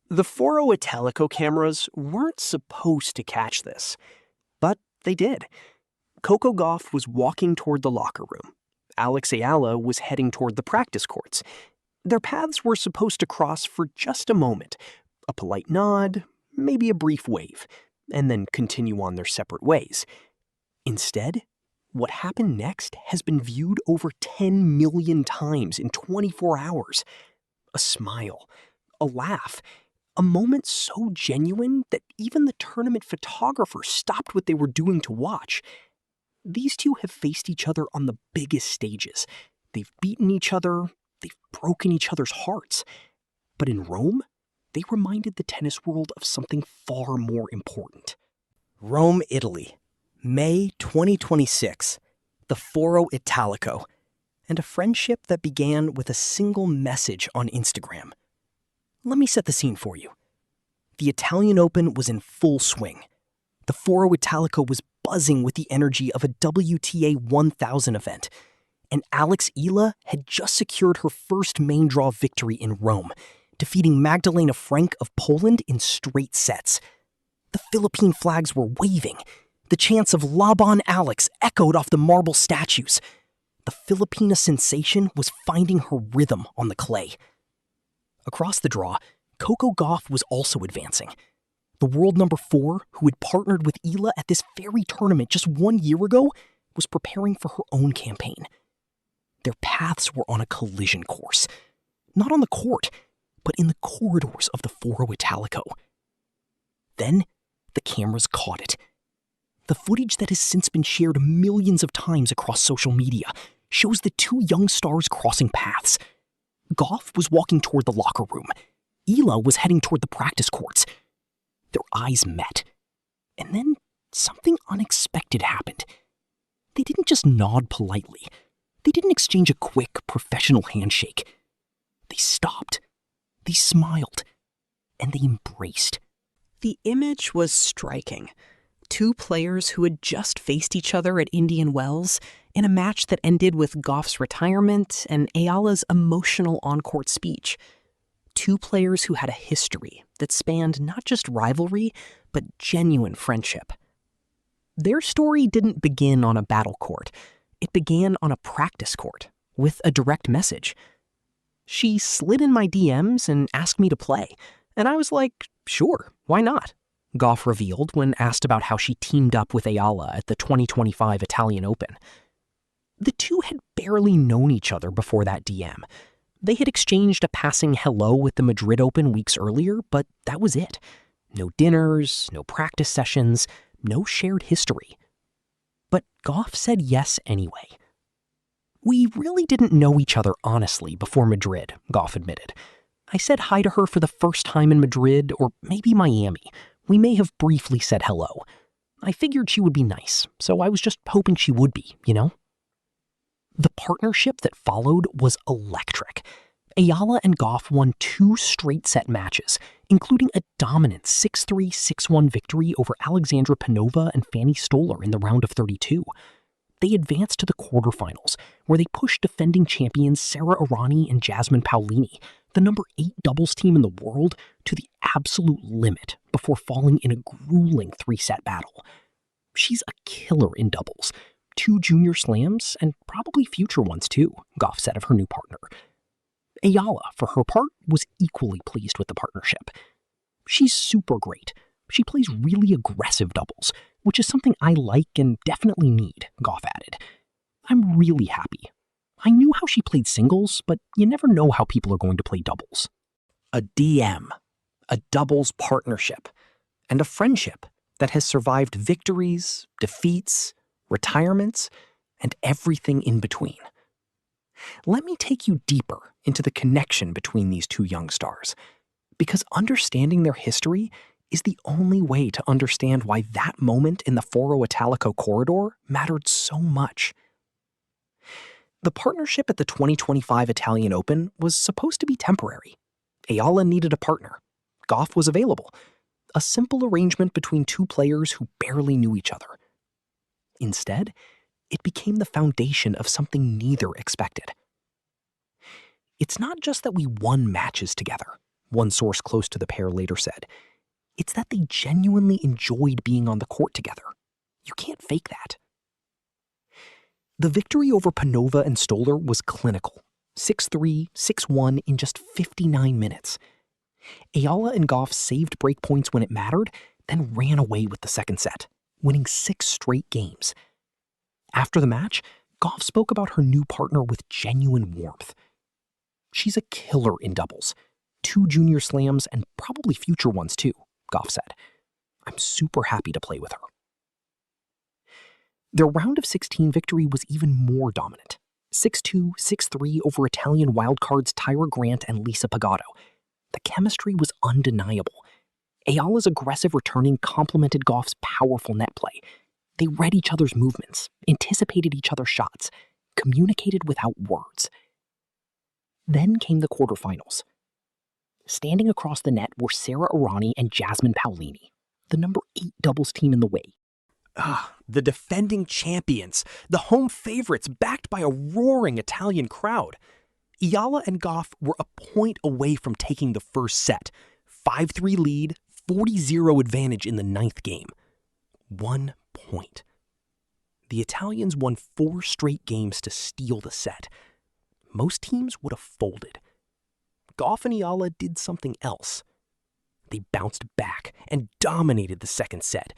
The Foro Italico cameras weren't supposed to catch this, but they did. Coco Gauff was walking toward the locker room. Alexeala was heading toward the practice courts. Their paths were supposed to cross for just a moment, a polite nod, maybe a brief wave, and then continue on their separate ways. Instead, what happened next has been viewed over 10 million times in 24 hours. A smile, a laugh, a moment so genuine that even the tournament photographer stopped what they were doing to watch. These two have faced each other on the biggest stages. They've beaten each other, they've broken each other's hearts. But in Rome, they reminded the tennis world of something far more important. Rome, Italy, May 2026, the Foro Italico, and a friendship that began with a single message on Instagram. Let me set the scene for you. The Italian Open was in full swing. The Foro Italico was buzzing with the energy of a WTA 1000 event, and Alexeala had just secured her first main draw victory in Rome, defeating Magdalena Frank of Poland in straight sets. The Philippine flags were waving. The chants of Laban Alex echoed off the marble statues. The Filipina sensation was finding her rhythm on the clay. Across the draw, Coco Gauff was also advancing. The world number 4, who had partnered with Eala at this very tournament just 1 year ago, was preparing for her own campaign. Their paths were on a collision course. Not on the court, but in the corridors of the Foro Italico. Then, the cameras caught it. The footage that has since been shared millions of times across social media shows the two young stars crossing paths. Gauff was walking toward the locker room. Eala was heading toward the practice courts. Their eyes met. And then something unexpected happened. They didn't just nod politely. They didn't exchange a quick, professional handshake. They stopped. They smiled. And they embraced. The image was striking. Two players who had just faced each other at Indian Wells in a match that ended with Gauff's retirement and Eala's emotional on-court speech. Two players who had a history that spanned not just rivalry, but genuine friendship. Their story didn't begin on a battle court. It began on a practice court with a direct message. She slid in my DMs and asked me to play, and I was like, sure, why not? Gauff revealed when asked about how she teamed up with Eala at the 2025 Italian Open. The two had barely known each other before that DM. They had exchanged a passing hello at the Madrid Open weeks earlier, but that was it. No dinners, no practice sessions, no shared history. But Gauff said yes anyway. We really didn't know each other honestly before Madrid, Gauff admitted. I said hi to her for the first time in Madrid, or maybe Miami. We may have briefly said hello. I figured she would be nice, so I was just hoping she would be, you know? The partnership that followed was electric. Eala and Gauff won 2 straight-set matches, including a dominant 6-3, 6-1 victory over Alexandra Panova and Fanny Stolar in the round of 32. They advanced to the quarterfinals, where they pushed defending champions Sara Errani and Jasmine Paolini, the number 8 doubles team in the world, to the absolute limit before falling in a grueling 3-set battle. She's a killer in doubles. 2 junior slams, and probably future ones too, Gauff said of her new partner. Eala, for her part, was equally pleased with the partnership. She's super great. She plays really aggressive doubles, which is something I like and definitely need, Gauff added. I'm really happy. I knew how she played singles, but you never know how people are going to play doubles. A DM, a doubles partnership, and a friendship that has survived victories, defeats, retirements, and everything in between. Let me take you deeper into the connection between these two young stars, because understanding their history is the only way to understand why that moment in the Foro Italico corridor mattered so much. The partnership at the 2025 Italian Open was supposed to be temporary. Eala needed a partner. Gauff was available. A simple arrangement between two players who barely knew each other. Instead, it became the foundation of something neither expected. It's not just that we won matches together. one source close to the pair later said. It's that they genuinely enjoyed being on the court together. You can't fake that. The victory over Panova and Stoller was clinical. 6-3, 6-1 in just 59 minutes. Eala and Gauff saved breakpoints when it mattered, then ran away with the second set, winning 6 straight games. After the match, Gauff spoke about her new partner with genuine warmth. She's a killer in doubles. 2 junior slams and probably future ones too, Gauff said. I'm super happy to play with her. Their round of 16 victory was even more dominant. 6-2, 6-3 over Italian wildcards Tyra Grant and Lisa Pagotto. The chemistry was undeniable. Eala's aggressive returning complemented Gauff's powerful net play. They read each other's movements, anticipated each other's shots, communicated without words. Then came the quarterfinals. Standing across the net were Sara Errani and Jasmine Paolini, the number 8 doubles team in the way. The defending champions, the home favorites backed by a roaring Italian crowd. Eala and Gauff were a point away from taking the first set. 5-3 lead, 40-0 advantage in the 9th game. 1 point. The Italians won 4 straight games to steal the set. Most teams would have folded. Gauff and Eala did something else. They bounced back and dominated the second set,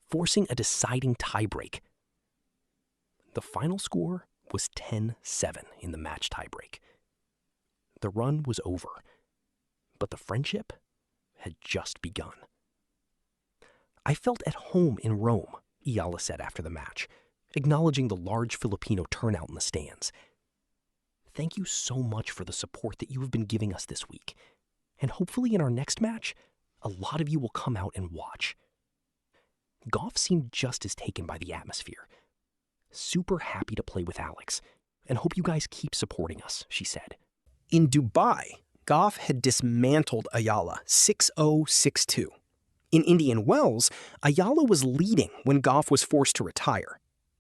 forcing a deciding tiebreak. The final score was 10-7 in the match tiebreak. The run was over, but the friendship had just begun. I felt at home in Rome, Eala said after the match, acknowledging the large Filipino turnout in the stands. Thank you so much for the support that you have been giving us this week, and hopefully in our next match, a lot of you will come out and watch. Gauff seemed just as taken by the atmosphere. Super happy to play with Alex, and hope you guys keep supporting us, she said. In Dubai, Gauff had dismantled Eala 6-0, 6-2. In Indian Wells, Eala was leading when Gauff was forced to retire.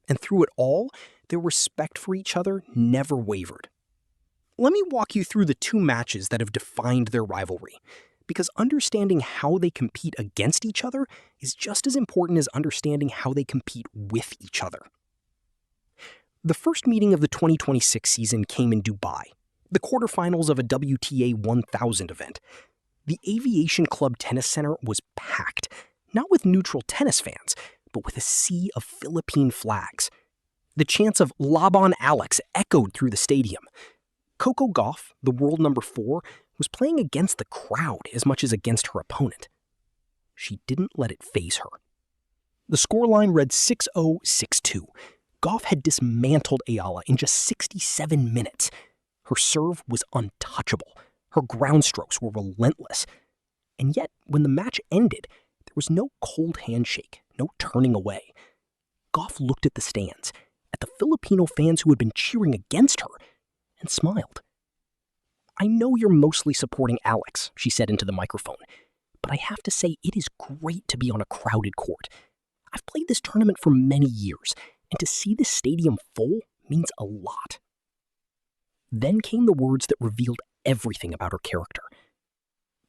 And through it all, their respect for each other never wavered. Let me walk you through the 2 matches that have defined their rivalry, because understanding how they compete against each other is just as important as understanding how they compete with each other. The first meeting of the 2026 season came in Dubai, the quarterfinals of a WTA 1000 event. The Aviation Club Tennis Center was packed, not with neutral tennis fans, but with a sea of Philippine flags. The chants of "Laban Alex" echoed through the stadium. Coco Gauff, the world number 4, was playing against the crowd as much as against her opponent. She didn't let it faze her. The scoreline read 6-0, 6-2. Gauff had dismantled Eala in just 67 minutes. Her serve was untouchable. Her ground strokes were relentless. And yet, when the match ended, there was no cold handshake, no turning away. Gauff looked at the stands, at the Filipino fans who had been cheering against her, and smiled. I know you're mostly supporting Alex, she said into the microphone, but I have to say it is great to be on a crowded court. I've played this tournament for many years, and to see this stadium full means a lot. Then came the words that revealed everything about her character.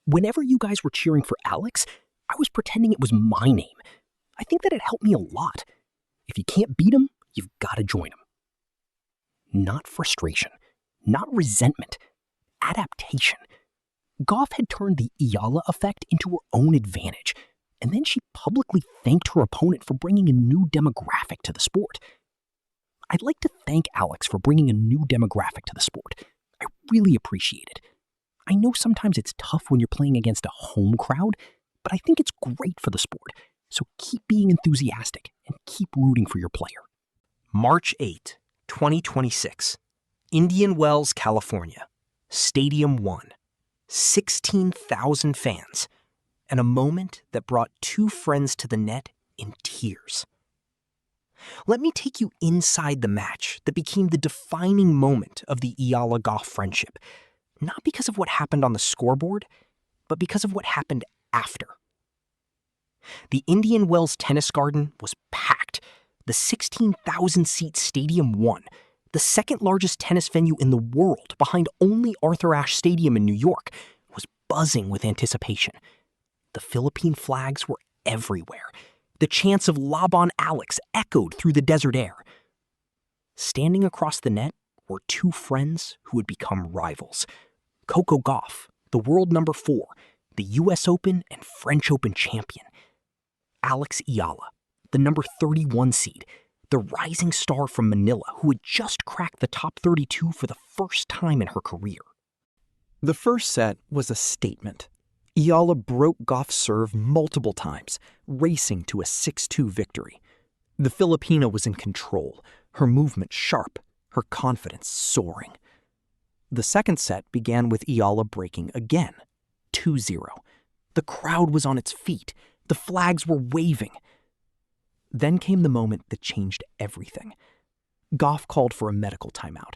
Whenever you guys were cheering for Alex, I was pretending it was my name. I think that it helped me a lot. If you can't beat him, you've got to join him. Not frustration, not resentment, adaptation. Gauff had turned the Eala effect into her own advantage, and then she publicly thanked her opponent for bringing a new demographic to the sport. I'd like to thank Alex for bringing a new demographic to the sport. I really appreciate it. I know sometimes it's tough when you're playing against a home crowd, but I think it's great for the sport. So keep being enthusiastic and keep rooting for your player. March 8, 2026. Indian Wells, California. Stadium 1. 16,000 fans. And a moment that brought 2 friends to the net in tears. Let me take you inside the match that became the defining moment of the Eala-Gauff friendship. Not because of what happened on the scoreboard, but because of what happened after. The Indian Wells Tennis Garden was packed. The 16,000-seat Stadium 1, the second largest tennis venue in the world behind only Arthur Ashe Stadium in New York, was buzzing with anticipation. The Philippine flags were everywhere. The chants of Laban Alex echoed through the desert air. Standing across the net were two friends who would become rivals. Coco Gauff, the world number 4, the US Open and French Open champion. Alexeala, the number 31 seed, the rising star from Manila who had just cracked the top 32 for the first time in her career. The first set was a statement. Eala broke Gauff's serve multiple times, racing to a 6-2 victory. The Filipina was in control, her movement sharp, her confidence soaring. The second set began with Eala breaking again, 2-0. The crowd was on its feet. The flags were waving. Then came the moment that changed everything. Gauff called for a medical timeout.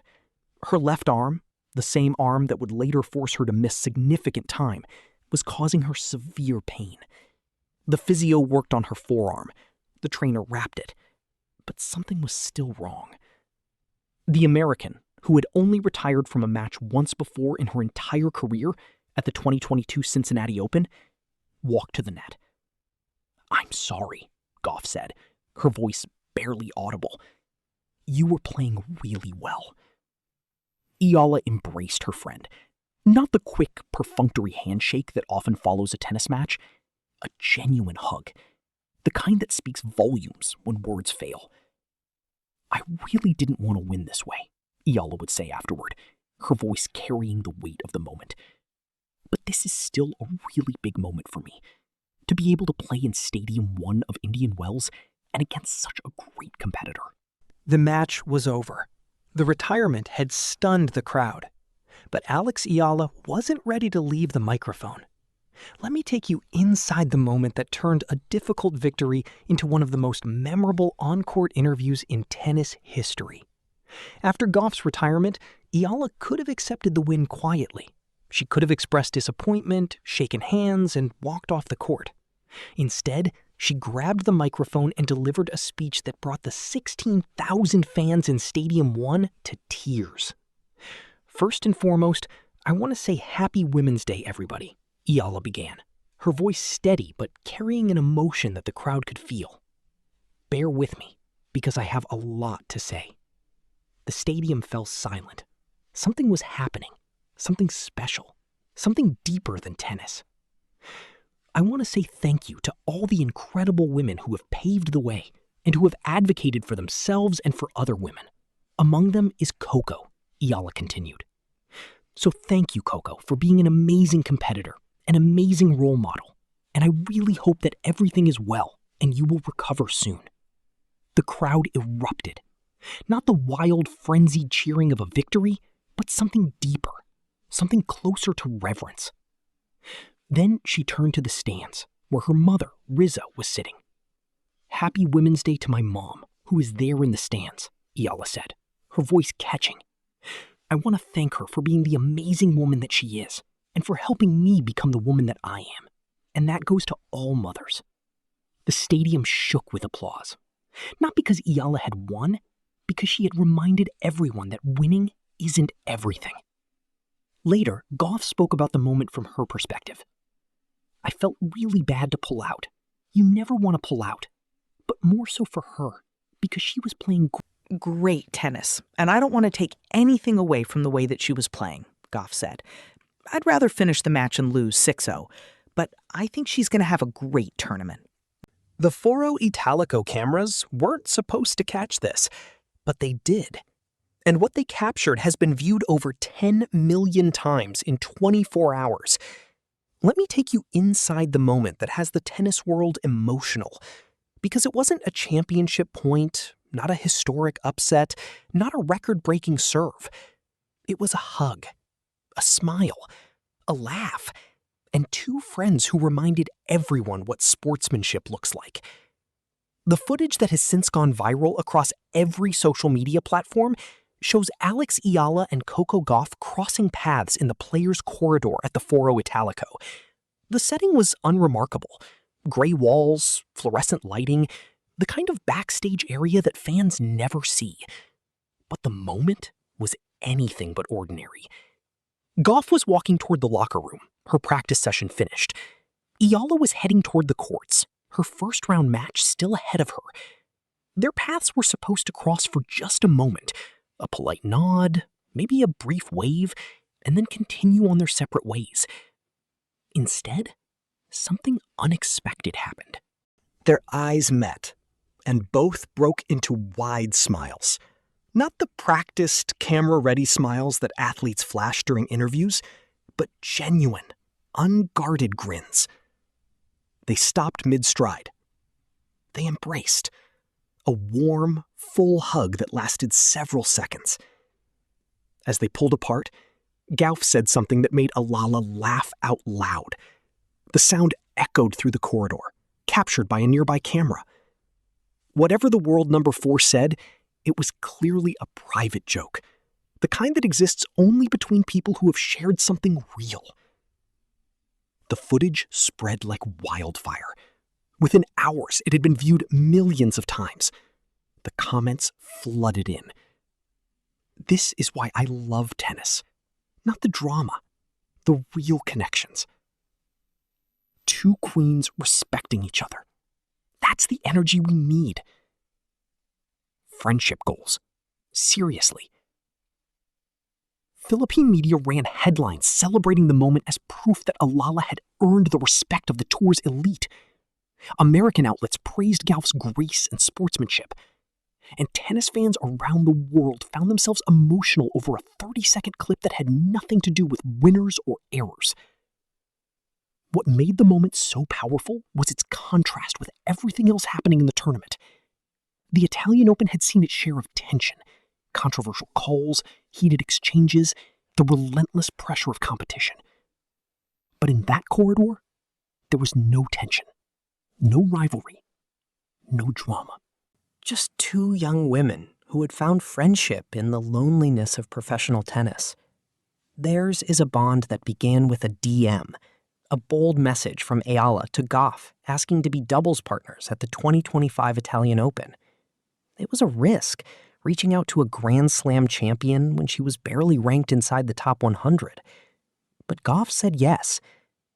Her left arm, the same arm that would later force her to miss significant time, was causing her severe pain. The physio worked on her forearm. The trainer wrapped it. But something was still wrong. The American, who had only retired from a match once before in her entire career at the 2022 Cincinnati Open, walked to the net. "I'm sorry," Gauff said, her voice barely audible. "You were playing really well." Eala embraced her friend. Not the quick, perfunctory handshake that often follows a tennis match. A genuine hug. The kind that speaks volumes when words fail. "I really didn't want to win this way," Eala would say afterward, her voice carrying the weight of the moment. "But this is still a really big moment for me. To be able to play in Stadium 1 of Indian Wells and against such a great competitor." The match was over. The retirement had stunned the crowd. But Alexeala wasn't ready to leave the microphone. Let me take you inside the moment that turned a difficult victory into one of the most memorable on-court interviews in tennis history. After Gauff's retirement, Eala could have accepted the win quietly. She could have expressed disappointment, shaken hands, and walked off the court. Instead, she grabbed the microphone and delivered a speech that brought the 16,000 fans in Stadium 1 to tears. "First and foremost, I want to say Happy Women's Day, everybody," Eala began, her voice steady but carrying an emotion that the crowd could feel. "Bear with me, because I have a lot to say." The stadium fell silent. Something was happening, something special, something deeper than tennis. "I want to say thank you to all the incredible women who have paved the way and who have advocated for themselves and for other women. Among them is Coco," Eala continued. "So thank you, Coco, for being an amazing competitor, an amazing role model, and I really hope that everything is well and you will recover soon." The crowd erupted. Not the wild, frenzied cheering of a victory, but something deeper, something closer to reverence. Then she turned to the stands, where her mother, Riza, was sitting. "Happy Women's Day to my mom, who is there in the stands," Eala said, her voice catching. "I want to thank her for being the amazing woman that she is, and for helping me become the woman that I am. And that goes to all mothers." The stadium shook with applause. Not because Eala had won, because she had reminded everyone that winning isn't everything. Later, Gauff spoke about the moment from her perspective. "I felt really bad to pull out. You never want to pull out. But more so for her, because she was playing Great tennis, and I don't want to take anything away from the way that she was playing," Gauff said. "I'd rather finish the match and lose 6-0, but I think she's going to have a great tournament." The Foro Italico cameras weren't supposed to catch this, but they did. And what they captured has been viewed over 10 million times in 24 hours. Let me take you inside the moment that has the tennis world emotional, because it wasn't a championship point, not a historic upset, not a record-breaking serve. It was a hug, a smile, a laugh, and two friends who reminded everyone what sportsmanship looks like. The footage that has since gone viral across every social media platform shows Alexeala and Coco Gauff crossing paths in the players' corridor at the Foro Italico. The setting was unremarkable. Gray walls, fluorescent lighting, the kind of backstage area that fans never see. But the moment was anything but ordinary. Gauff was walking toward the locker room, her practice session finished. Eala was heading toward the courts, her first-round match still ahead of her. Their paths were supposed to cross for just a moment, a polite nod, maybe a brief wave, and then continue on their separate ways. Instead, something unexpected happened. Their eyes met, and both broke into wide smiles. Not the practiced, camera-ready smiles that athletes flash during interviews, but genuine, unguarded grins. They stopped mid-stride. They embraced. A warm, full hug that lasted several seconds. As they pulled apart, Gauff said something that made Eala laugh out loud. The sound echoed through the corridor, captured by a nearby camera. Whatever the world number 4 said, it was clearly a private joke, the kind that exists only between people who have shared something real. The footage spread like wildfire. Within hours, it had been viewed millions of times. The comments flooded in. This is why I love tennis. Not the drama, the real connections. Two queens respecting each other. That's the energy we need. Friendship goals. Seriously. Philippine media ran headlines celebrating the moment as proof that Eala had earned the respect of the tour's elite. American outlets praised Gauff's grace and sportsmanship. And tennis fans around the world found themselves emotional over a 30-second clip that had nothing to do with winners or errors. What made the moment so powerful was its contrast with everything else happening in the tournament. The Italian Open had seen its share of tension, controversial calls, heated exchanges, the relentless pressure of competition. But in that corridor, there was no tension, no rivalry, no drama. Just two young women who had found friendship in the loneliness of professional tennis. Theirs is a bond that began with a DM, a bold message from Eala to Gauff asking to be doubles partners at the 2025 Italian Open. It was a risk, reaching out to a Grand Slam champion when she was barely ranked inside the top 100. But Gauff said yes,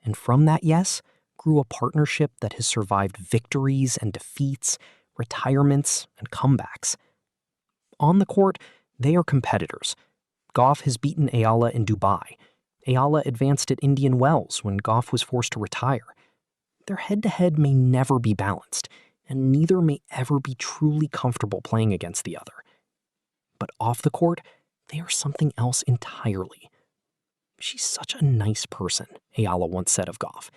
and from that yes grew a partnership that has survived victories and defeats, retirements and comebacks. On the court, they are competitors. Gauff has beaten Eala in Dubai. Eala advanced at Indian Wells when Gauff was forced to retire. Their head-to-head may never be balanced, and neither may ever be truly comfortable playing against the other. But off the court, they are something else entirely. She's such a nice person, Eala once said of Gauff.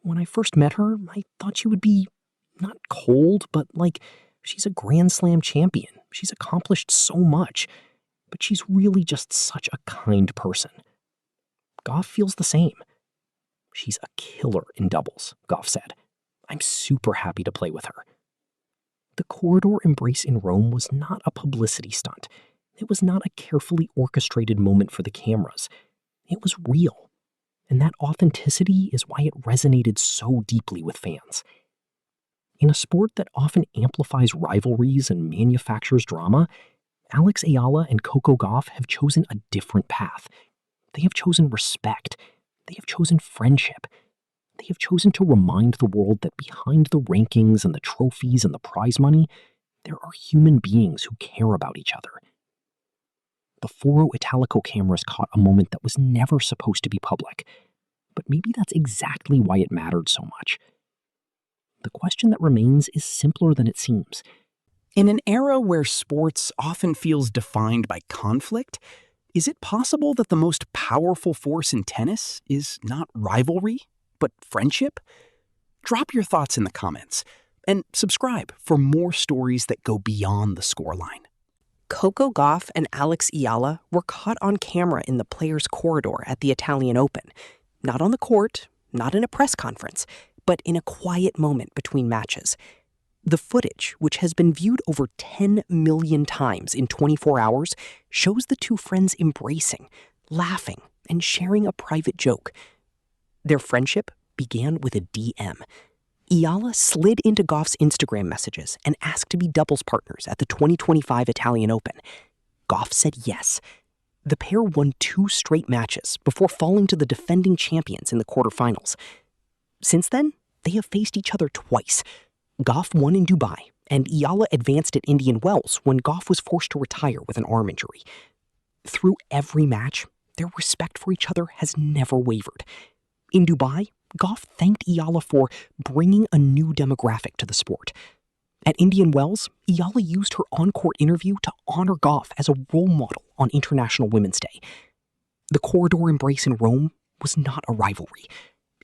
When I first met her, I thought she would be not cold, but like she's a Grand Slam champion. She's accomplished so much, but she's really just such a kind person. Gauff feels the same. She's a killer in doubles, Gauff said. I'm super happy to play with her. The corridor embrace in Rome was not a publicity stunt. It was not a carefully orchestrated moment for the cameras. It was real. And that authenticity is why it resonated so deeply with fans. In a sport that often amplifies rivalries and manufactures drama, Alexeala and Coco Gauff have chosen a different path. They have chosen respect. They have chosen friendship. They have chosen to remind the world that behind the rankings and the trophies and the prize money, there are human beings who care about each other. The Foro Italico cameras caught a moment that was never supposed to be public, but maybe that's exactly why it mattered so much. The question that remains is simpler than it seems. In an era where sports often feels defined by conflict, is it possible that the most powerful force in tennis is not rivalry, but friendship? Drop your thoughts in the comments, and subscribe for more stories that go beyond the scoreline. Coco Gauff and Alexeala were caught on camera in the players' corridor at the Italian Open. Not on the court, not in a press conference, but in a quiet moment between matches. The footage, which has been viewed over 10 million times in 24 hours, shows the two friends embracing, laughing, and sharing a private joke. Their friendship began with a DM. Eala slid into Gauff's Instagram messages and asked to be doubles partners at the 2025 Italian Open. Gauff said yes. The pair won 2 straight matches before falling to the defending champions in the quarterfinals. Since then, they have faced each other twice. Gauff won in Dubai, and Eala advanced at Indian Wells when Gauff was forced to retire with an arm injury. Through every match, their respect for each other has never wavered. In Dubai, Gauff thanked Eala for bringing a new demographic to the sport. At Indian Wells, Eala used her on-court interview to honor Gauff as a role model on International Women's Day. The corridor embrace in Rome was not a rivalry.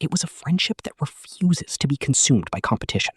It was a friendship that refuses to be consumed by competition.